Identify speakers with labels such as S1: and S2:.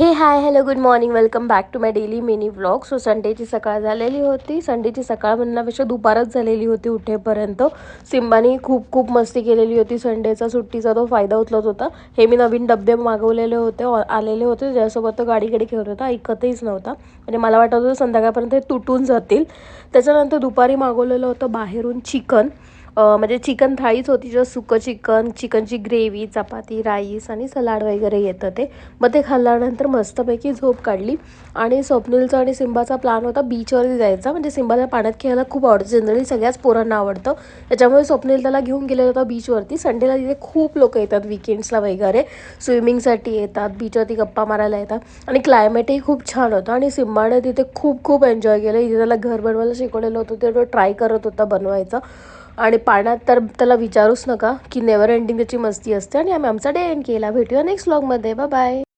S1: हे hi hello good morning welcome back to my daily mini vlog. So संडेची सकाळ झालेली होती. संडेची सकाळ म्हणण्यापेक्षा दुपारच झालेली होती उठेपर्यंत. सिम्बानी खूप खूप मस्ती केलेली होती. संडेचा सुट्टीचा तो फायदा उचलत होता. हे मी नवीन डबे मागवलेले होते, आलेले होते, ज्यासोबत तो गाडीकडे खेळत होता, ऐकतच नव्हता. म्हणजे मला वाटत होतं संध्याकाळपर्यंत हे तुटून जातील. त्याच्यानंतर दुपारी मागवलेलं होतं बाहेरून चिकन, म्हणजे चिकन थाळीच होती, जस्ट सुकं चिकन, चिकनची ग्रेव्ही, चपाती, राईस आणि सलाड वगैरे येतं ते. मग ते खाल्ल्यानंतर मस्तपैकी झोप काढली. आणि स्वप्नीलचा आणि सिम्बाचा प्लॅन होता बीचवरती जायचा. म्हणजे सिम्बाला पाण्यात खेळायला खूप आवडतं, जनरली सगळ्याच पोरांना आवडतं. त्याच्यामुळे स्वप्नील त्याला घेऊन गेलेला होता बीचवरती. संडेला तिथे खूप लोक येतात विकेंड्सला वगैरे, स्विमिंगसाठी येतात, बीचवरती गप्पा मारायला येतात. आणि क्लायमेटही खूप छान होतं आणि सिम्बाने तिथे खूप खूप एन्जॉय केलं. इथे त्याला घर बनवायला शिकवलेलं होतं, ते तो ट्राय करत होता बनवायचं. आणि पाण्यात तर त्याला विचारूच नका, की नेवर एंडिंग त्याची मस्ती असते. आणि आम्ही आमचा डे एंड केला. भेटूया नेक्स्ट व्लॉगमध्ये. Bye bye.